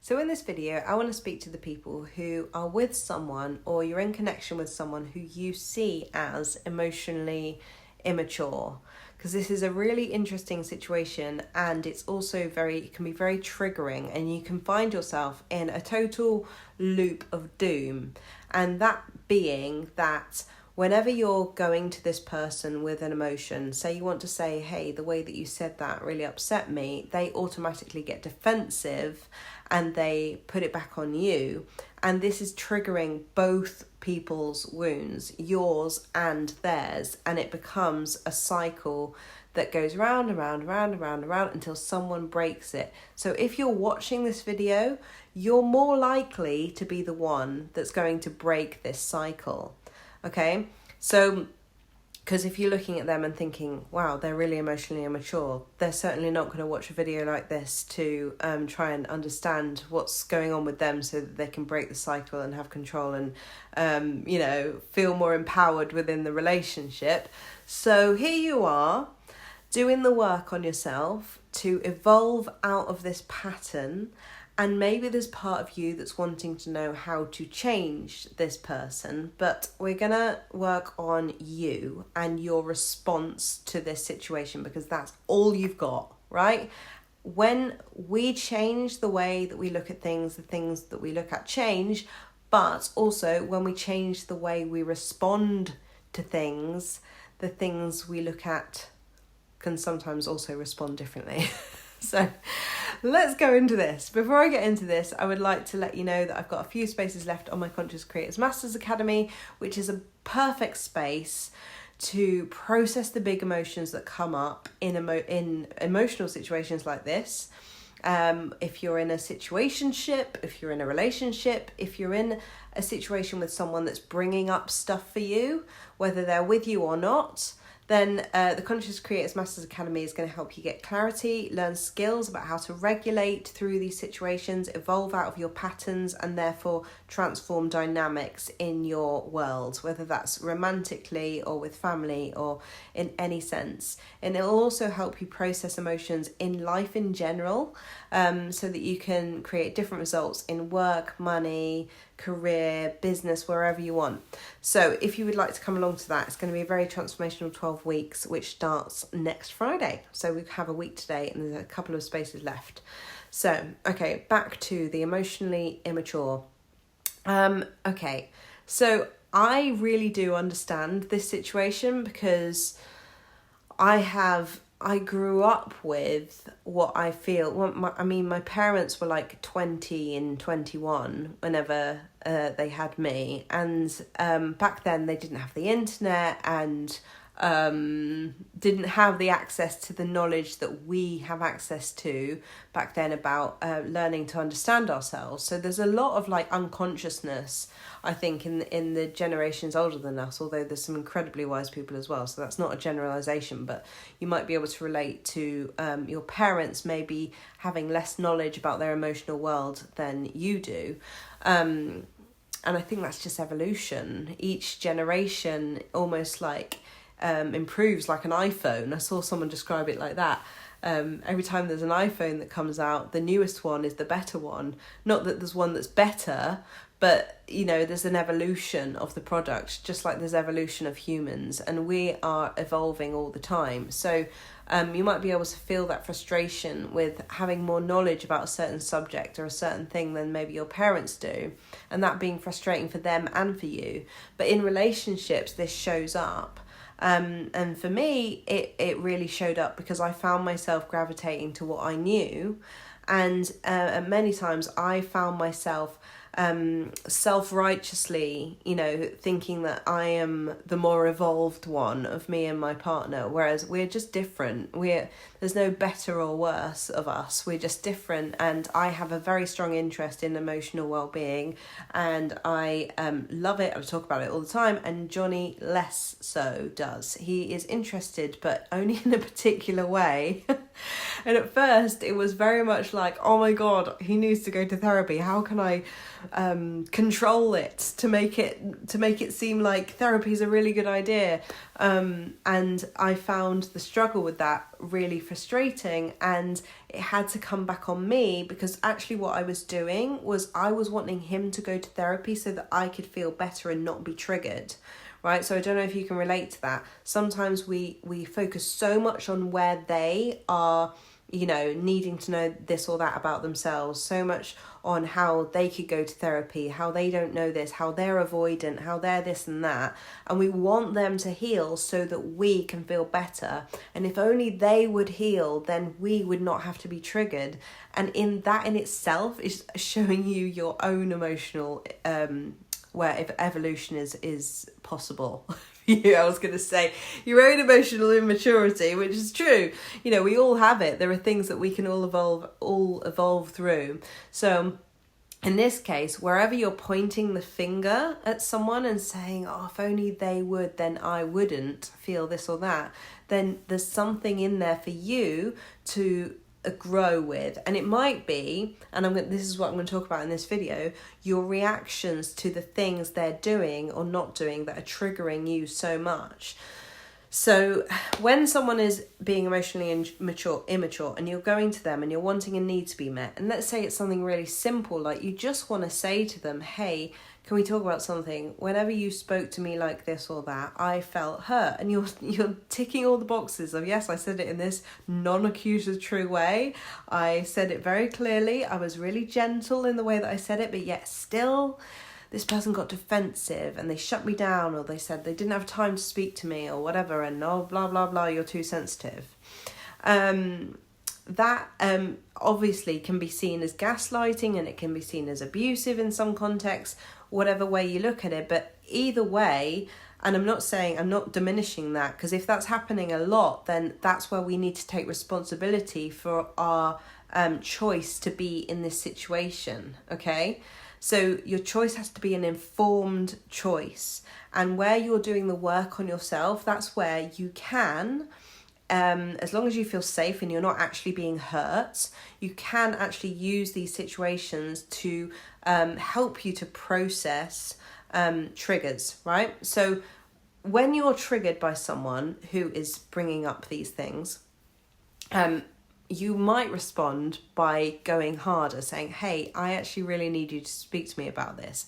So in this video, I want to speak to the people who are with someone or you're in connection with someone who you see as emotionally immature. Because this is a really interesting situation, and it can be very triggering, and you can find yourself in a total loop of doom. And that being that whenever you're going to this person with an emotion, say you want to say, hey, the way that you said that really upset me, they automatically get defensive and they put it back on you. And this is triggering both people's wounds, yours and theirs. And it becomes a cycle that goes round and round and round and round and round until someone breaks it. So if you're watching this video, you're more likely to be the one that's going to break this cycle. Okay, so because if you're looking at them and thinking, wow, they're really emotionally immature, they're certainly not going to watch a video like this to try and understand what's going on with them so that they can break the cycle and have control and, feel more empowered within the relationship. So here you are doing the work on yourself to evolve out of this pattern. And maybe there's part of you that's wanting to know how to change this person, but we're going to work on you and your response to this situation, because that's all you've got, right? When we change the way that we look at things, the things that we look at change, but also when we change the way we respond to things, the things we look at can sometimes also respond differently. So let's go into this. Before I get into this, I would like to let you know that I've got a few spaces left on my Conscious Creators Masters Academy, which is a perfect space to process the big emotions that come up in emotional situations like this. If you're in a situationship, if you're in a relationship, if you're in a situation with someone that's bringing up stuff for you, whether they're with you or not, then the Conscious Creators Masters Academy is going to help you get clarity, learn skills about how to regulate through these situations, evolve out of your patterns, and therefore transform dynamics in your world, whether that's romantically or with family or in any sense. And it will also help you process emotions in life in general, so that you can create different results in work, money, career, business, wherever you want. So if you would like to come along to that, it's going to be a very transformational 12 weeks, which starts next Friday. So we have a week today and there's a couple of spaces left. So, okay, back to the emotionally immature. Okay, so I really do understand this situation, because I grew up with what I feel. My parents were like 20 and 21 whenever they had me. And back then they didn't have the internet and didn't have the access to the knowledge that we have access to back then about learning to understand ourselves. So there's a lot of like unconsciousness, I think, in the generations older than us, although there's some incredibly wise people as well. So that's not a generalization, but you might be able to relate to your parents maybe having less knowledge about their emotional world than you do. And I think that's just evolution. Each generation almost like improves like an iPhone. I saw someone describe it like that. Every time there's an iPhone that comes out, the newest one is the better one. Not that there's one that's better, but there's an evolution of the product, just like there's evolution of humans, and we are evolving all the time. So you might be able to feel that frustration with having more knowledge about a certain subject or a certain thing than maybe your parents do, and that being frustrating for them and for you. But in relationships, this shows up. And for me, it really showed up because I found myself gravitating to what I knew. And many times I found myself self-righteously, thinking that I am the more evolved one of me and my partner, whereas we're just different. There's no better or worse of us. We're just different, and I have a very strong interest in emotional well-being, and I love it. I talk about it all the time, and Johnny less so does. He is interested, but only in a particular way. And at first it was very much like, oh my God, he needs to go to therapy. How can I control it to make it seem like therapy is a really good idea? And I found the struggle with that really frustrating, and it had to come back on me, because actually what I was doing was I was wanting him to go to therapy so that I could feel better and not be triggered. Right, so I don't know if you can relate to that. Sometimes we focus so much on where they are, needing to know this or that about themselves, so much on how they could go to therapy, how they don't know this, how they're avoidant, how they're this and that. And we want them to heal so that we can feel better. And if only they would heal, then we would not have to be triggered. And in that in itself is showing you your own emotional where if evolution is possible. I was going to say your own emotional immaturity, which is true. We all have it. There are things that we can all evolve through. So in this case, wherever you're pointing the finger at someone and saying, oh, if only they would, then I wouldn't feel this or that, then there's something in there for you to grow with. And it might be, and this is what I'm going to talk about in this video, your reactions to the things they're doing or not doing that are triggering you so much. So when someone is being emotionally immature, and you're going to them and you're wanting a need to be met, and let's say it's something really simple, like you just want to say to them, hey, can we talk about something? Whenever you spoke to me like this or that, I felt hurt. And you're ticking all the boxes of, yes, I said it in this non-accusatory way. I said it very clearly. I was really gentle in the way that I said it, but yet still this person got defensive and they shut me down, or they said they didn't have time to speak to me or whatever, and oh, blah, blah, blah, you're too sensitive. That obviously can be seen as gaslighting, and it can be seen as abusive in some contexts, whatever way you look at it. But either way, and I'm not diminishing that, because if that's happening a lot, then that's where we need to take responsibility for our choice to be in this situation, okay? So your choice has to be an informed choice. And where you're doing the work on yourself, that's where you can, as long as you feel safe and you're not actually being hurt, you can actually use these situations to help you to process triggers, right? So when you're triggered by someone who is bringing up these things, you might respond by going harder, saying, hey, I actually really need you to speak to me about this.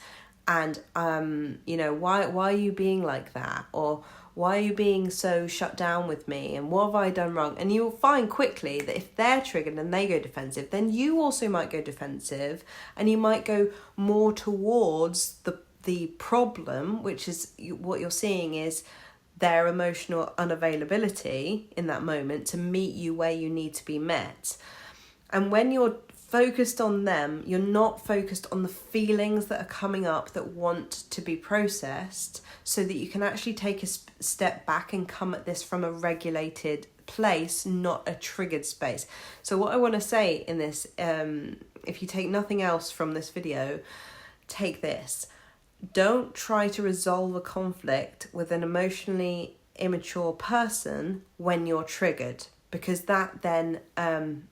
And, why are you being like that? Or why are you being so shut down with me? And what have I done wrong? And you'll find quickly that if they're triggered and they go defensive, then you also might go defensive, and you might go more towards the problem, which is what you're seeing is their emotional unavailability in that moment to meet you where you need to be met. And when you're focused on them, you're not focused on the feelings that are coming up that want to be processed, so that you can actually take a step back and come at this from a regulated place, not a triggered space. So what I want to say in this, if you take nothing else from this video, take this. Don't try to resolve a conflict with an emotionally immature person when you're triggered, because that then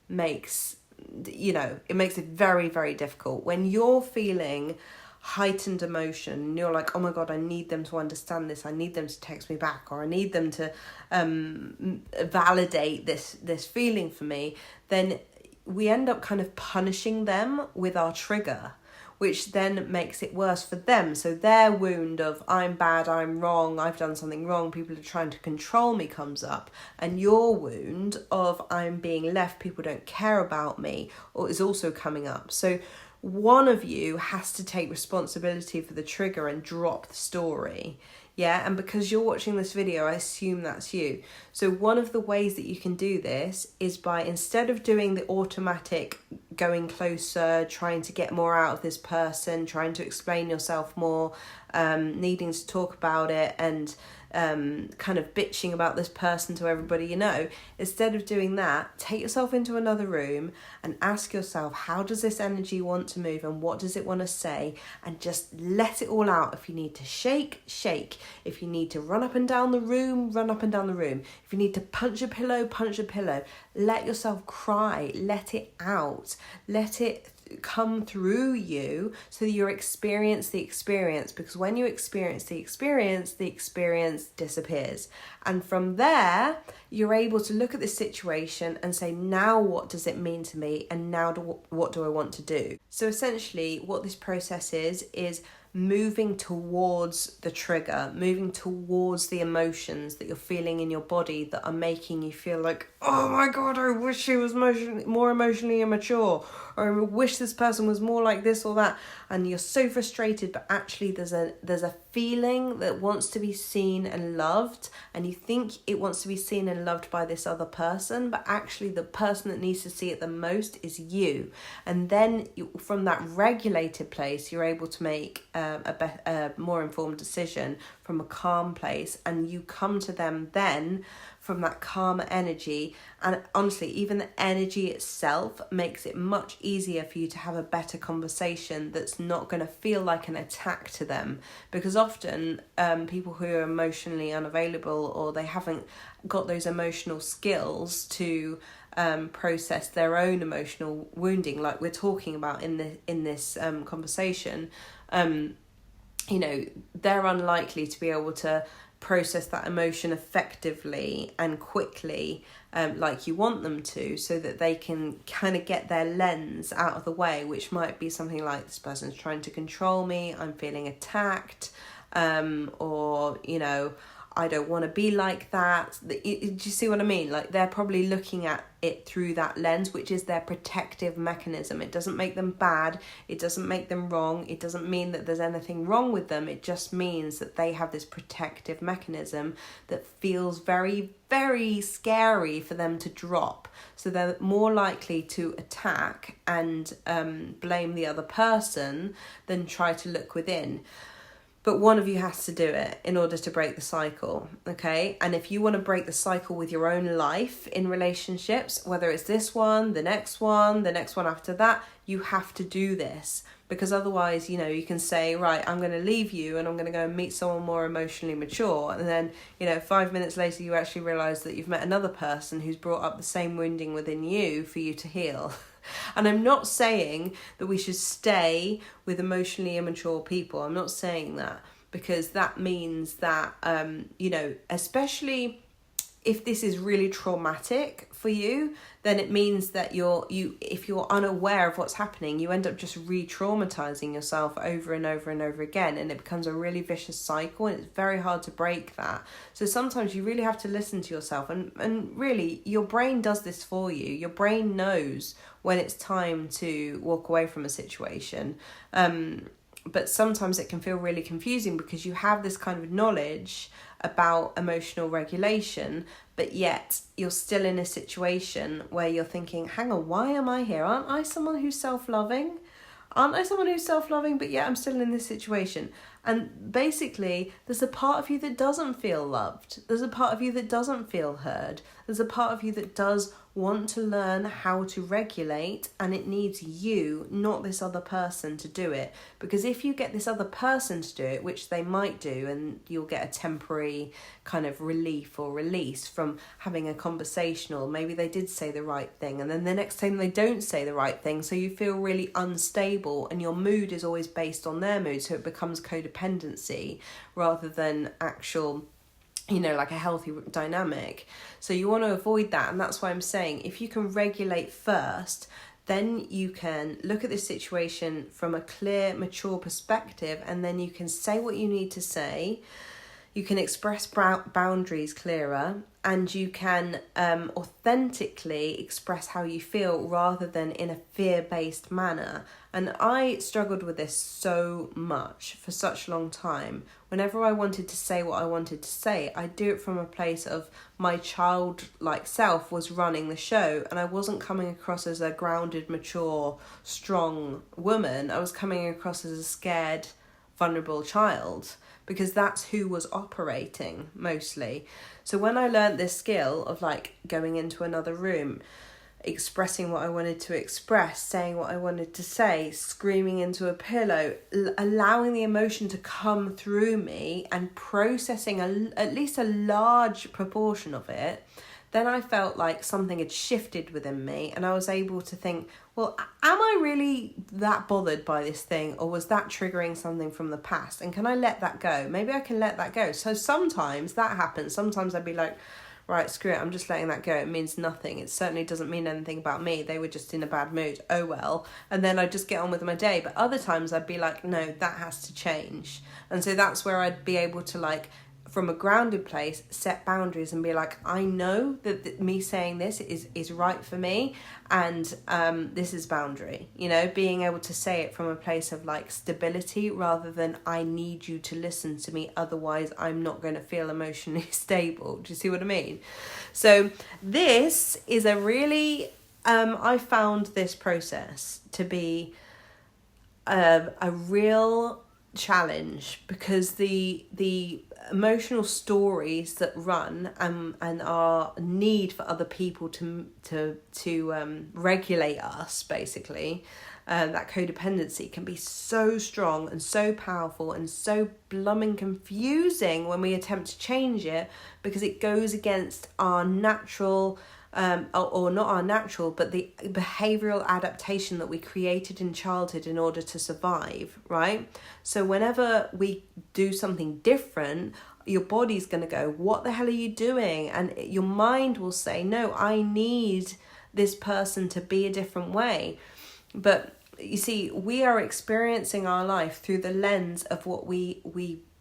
makes it very, very difficult. When you're feeling heightened emotion, you're like, oh my God, I need them to understand this. I need them to text me back, or I need them to validate this feeling for me. Then we end up kind of punishing them with our trigger, which then makes it worse for them. So their wound of I'm bad, I'm wrong, I've done something wrong, people are trying to control me comes up. And your wound of I'm being left, people don't care about me, or is also coming up. So one of you has to take responsibility for the trigger and drop the story. Yeah, and because you're watching this video, I assume that's you. So one of the ways that you can do this is by, instead of doing the automatic going closer, trying to get more out of this person, trying to explain yourself more, needing to talk about it, and kind of bitching about this person to everybody you know. Instead of doing that, take yourself into another room and ask yourself, how does this energy want to move and what does it want to say? And just let it all out. If you need to shake, shake. If you need to run up and down the room, run up and down the room. If you need to punch a pillow, punch a pillow. Let yourself cry. Let it out. Let it come through you so that you experience the experience, because when you experience the experience disappears, and from there you're able to look at this situation and say, now what does it mean to me, and now what do I want to do? So essentially what this process is moving towards the trigger, moving towards the emotions that you're feeling in your body that are making you feel like, oh my God, I wish she was more emotionally immature, or I wish this person was more like this or that. And you're so frustrated, but actually there's a feeling that wants to be seen and loved, and you think it wants to be seen and loved by this other person, but actually the person that needs to see it the most is you. And then from that regulated place, you're able to make a more informed decision from a calm place, and you come to them then from that calmer energy. And honestly, even the energy itself makes it much easier for you to have a better conversation that's not going to feel like an attack to them, because often people who are emotionally unavailable, or they haven't got those emotional skills to process their own emotional wounding, like we're talking about in this conversation, they're unlikely to be able to process that emotion effectively and quickly like you want them to, so that they can kind of get their lens out of the way, which might be something like, this person's trying to control me, I'm feeling attacked, or I don't want to be like that. Do you see what I mean? Like, they're probably looking at it through that lens, which is their protective mechanism. It doesn't make them bad. It doesn't make them wrong. It doesn't mean that there's anything wrong with them. It just means that they have this protective mechanism that feels very, very scary for them to drop. So they're more likely to attack and blame the other person than try to look within. But one of you has to do it in order to break the cycle, okay? And if you want to break the cycle with your own life in relationships, whether it's this one, the next one after that, you have to do this. Because otherwise, you can say, right, I'm going to leave you and I'm going to go and meet someone more emotionally mature. And then, 5 minutes later, you actually realise that you've met another person who's brought up the same wounding within you for you to heal. And I'm not saying that we should stay with emotionally immature people. I'm not saying that, because that means that, especially if this is really traumatic for you, then it means that if you're unaware of what's happening, you end up just re-traumatizing yourself over and over and over again, and it becomes a really vicious cycle, and it's very hard to break that. So sometimes you really have to listen to yourself, and really your brain does this for you. Your brain knows when it's time to walk away from a situation. But sometimes it can feel really confusing, because you have this kind of knowledge about emotional regulation, but yet you're still in a situation where you're thinking, hang on, why am I here? Aren't I someone who's self-loving? But yet I'm still in this situation. And basically, there's a part of you that doesn't feel loved. There's a part of you that doesn't feel heard. There's a part of you that does want to learn how to regulate, and it needs you, not this other person, to do it. Because if you get this other person to do it, which they might do, and you'll get a temporary kind of relief or release from having a conversation, or maybe they did say the right thing, and then the next time they don't say the right thing, so you feel really unstable, and your mood is always based on their mood, so it becomes codependency rather than actual, like a healthy dynamic. So you want to avoid that. And that's why I'm saying, if you can regulate first, then you can look at this situation from a clear, mature perspective, and then you can say what you need to say. You can express boundaries clearer, and you can authentically express how you feel rather than in a fear-based manner. And I struggled with this so much for such a long time. Whenever I wanted to say what I wanted to say, I'd do it from a place of my childlike self was running the show, and I wasn't coming across as a grounded, mature, strong woman. I was coming across as a scared, vulnerable child, because that's who was operating mostly. So when I learned this skill of like going into another room, expressing what I wanted to express, saying what I wanted to say, screaming into a pillow, allowing the emotion to come through me and processing at least a large proportion of it, then I felt like something had shifted within me, and I was able to think, well, am I really that bothered by this thing, or was that triggering something from the past? And can I let that go? Maybe I can let that go. So sometimes that happens. Sometimes I'd be like, right, screw it, I'm just letting that go. It means nothing. It certainly doesn't mean anything about me. They were just in a bad mood. Oh well. And then I'd just get on with my day. But other times I'd be like, no, that has to change. And so that's where I'd be able to, like, from a grounded place, set boundaries and be like, I know that me saying this is right for me, and this is boundary. You know, being able to say it from a place of like stability rather than I need you to listen to me, otherwise I'm not going to feel emotionally stable. Do you see what I mean? So this is a really, I found this process to be a real challenge, because the emotional stories that run and our need for other people to regulate us, basically, that codependency can be so strong and so powerful and so blooming confusing when we attempt to change it, because it goes against our natural or not our natural, but the behavioural adaptation that we created in childhood in order to survive, right? So whenever we do something different, your body's going to go, what the hell are you doing? And your mind will say, no, I need this person to be a different way. But you see, we are experiencing our life through the lens of what we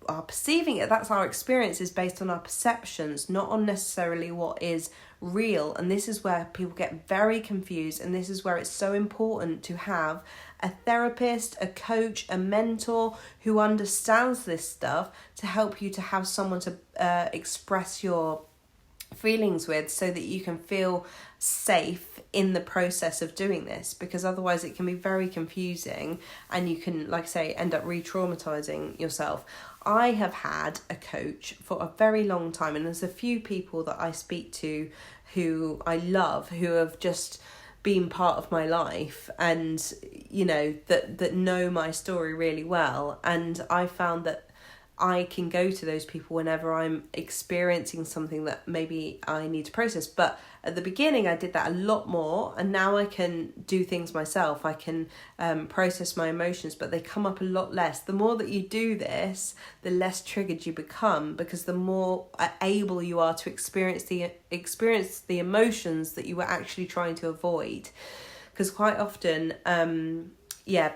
are perceiving it. That's our experience is based on our perceptions, not on necessarily what is real. And this is where people get very confused, and this is where it's so important to have a therapist, a coach, a mentor who understands this stuff to help you to have someone to express your feelings with, so that you can feel safe in the process of doing this, because otherwise it can be very confusing and you can, like I say, end up re-traumatizing yourself. I have had a coach for a very long time, and there's a few people that I speak to who I love, who have just been part of my life, and you know, that know my story really well. And I found that I can go to those people whenever I'm experiencing something that maybe I need to process. But at the beginning I did that a lot more, and now I can do things myself. I can process my emotions, but they come up a lot less. The more that you do this, the less triggered you become, because the more able you are to experience the emotions that you were actually trying to avoid. Because quite often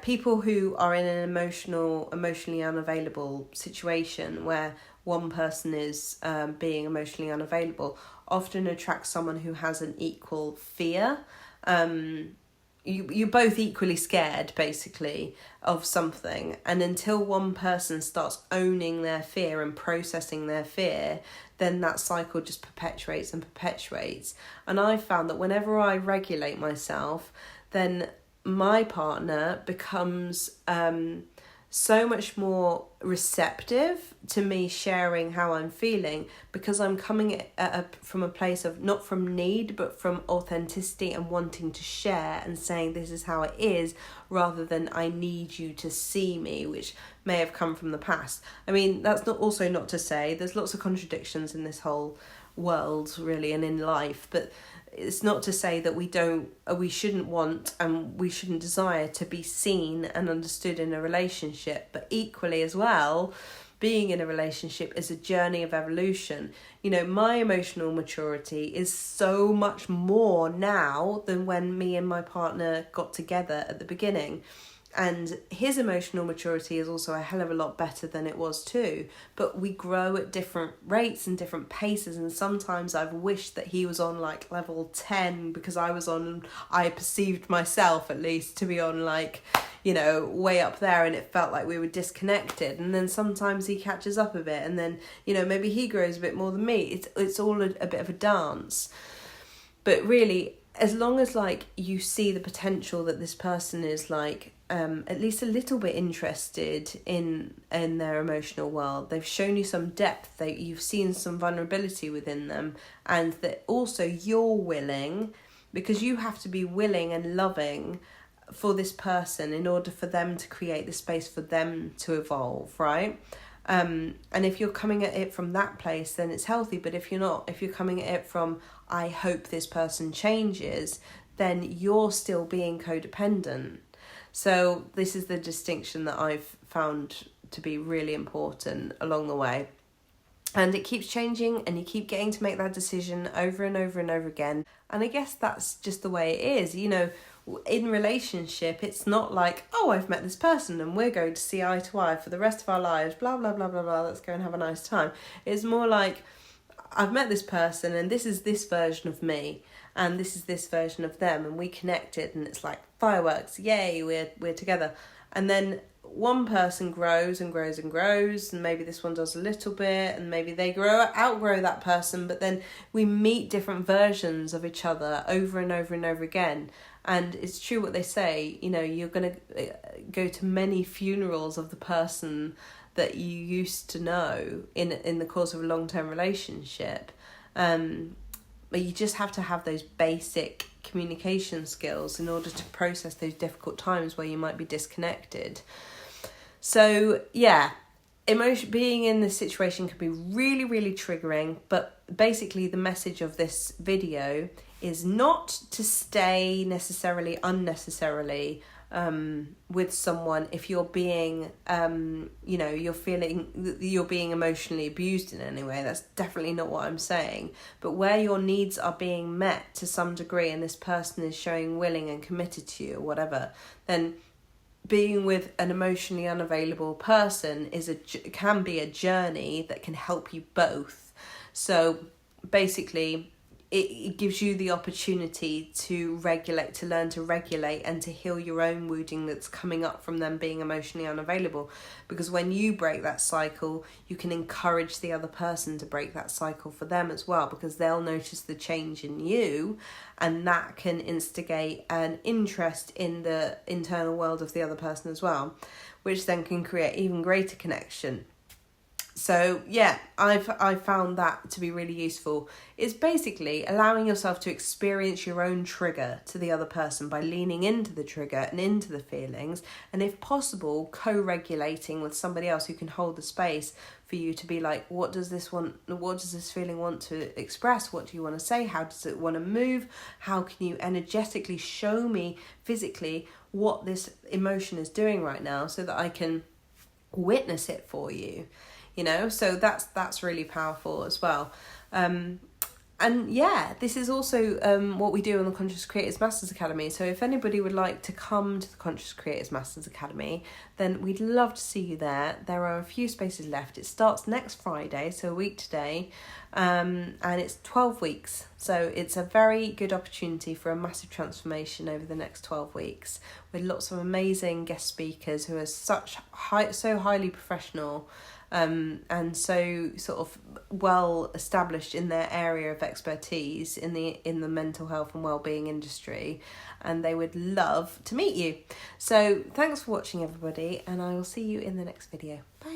people who are in an emotionally unavailable situation where one person is being emotionally unavailable often attract someone who has an equal fear. You're both equally scared, basically, of something. And until one person starts owning their fear and processing their fear, then that cycle just perpetuates and perpetuates. And I found that whenever I regulate myself, then my partner becomes so much more receptive to me sharing how I'm feeling, because I'm coming from a place of not from need, but from authenticity and wanting to share and saying this is how it is, rather than I need you to see me, which may have come from the past. I mean, that's not to say there's lots of contradictions in this whole world, really, and in life, but it's not to say that we shouldn't want and we shouldn't desire to be seen and understood in a relationship. But equally as well, being in a relationship is a journey of evolution. You know, my emotional maturity is so much more now than when me and my partner got together at the beginning. And his emotional maturity is also a hell of a lot better than it was too. But we grow at different rates and different paces. And sometimes I've wished that he was on like level 10, because I perceived myself at least to be on like, you know, way up there, and it felt like we were disconnected. And then sometimes he catches up a bit, and then, you know, maybe he grows a bit more than me. It's all a bit of a dance. But really, as long as like you see the potential that this person is like at least a little bit interested in their emotional world. They've shown you some depth. You've seen some vulnerability within them, and that also you're willing, because you have to be willing and loving for this person in order for them to create the space for them to evolve, right? And if you're coming at it from that place, then it's healthy. But if you're not, if you're coming at it from, I hope this person changes, then you're still being codependent. So this is the distinction that I've found to be really important along the way. And it keeps changing, and you keep getting to make that decision over and over and over again. And I guess that's just the way it is. You know, in relationship, it's not like, oh, I've met this person and we're going to see eye to eye for the rest of our lives, blah, blah, blah, blah, blah, let's go and have a nice time. It's more like, I've met this person and this is this version of me and this is this version of them, and we connected, and it's like fireworks, yay, we're together. And then one person grows and grows and grows, and maybe this one does a little bit, and maybe they outgrow that person, but then we meet different versions of each other over and over and over again. And it's true what they say, you know, you're going to go to many funerals of the person that you used to know in the course of a long-term relationship. But you just have to have those basic communication skills in order to process those difficult times where you might be disconnected. So yeah, being in this situation can be really, really triggering. But basically the message of this video is not to stay necessarily unnecessarily with someone if you're being, you're feeling you're being emotionally abused in any way. That's definitely not what I'm saying. But where your needs are being met to some degree, and this person is showing willing and committed to you or whatever, then being with an emotionally unavailable person can be a journey that can help you both. So basically, it gives you the opportunity to learn to regulate and to heal your own wounding that's coming up from them being emotionally unavailable. Because when you break that cycle, you can encourage the other person to break that cycle for them as well, because they'll notice the change in you, and that can instigate an interest in the internal world of the other person as well, which then can create even greater connection. So yeah, I've found that to be really useful. It's basically allowing yourself to experience your own trigger to the other person by leaning into the trigger and into the feelings, and if possible, co-regulating with somebody else who can hold the space for you to be like, what does this feeling want to express? What do you want to say? How does it want to move? How can you energetically show me physically what this emotion is doing right now so that I can witness it for you? You know, so that's really powerful as well. And yeah, this is also what we do in the Conscious Creators Masters Academy. So if anybody would like to come to the Conscious Creators Masters Academy, then we'd love to see you there. There are a few spaces left. It starts next Friday, so a week today, and it's 12 weeks. So it's a very good opportunity for a massive transformation over the next 12 weeks with lots of amazing guest speakers who are so highly professional, and so sort of well established in their area of expertise in the mental health and wellbeing industry, and they would love to meet you. So thanks for watching, everybody, and I will see you in the next video. Bye.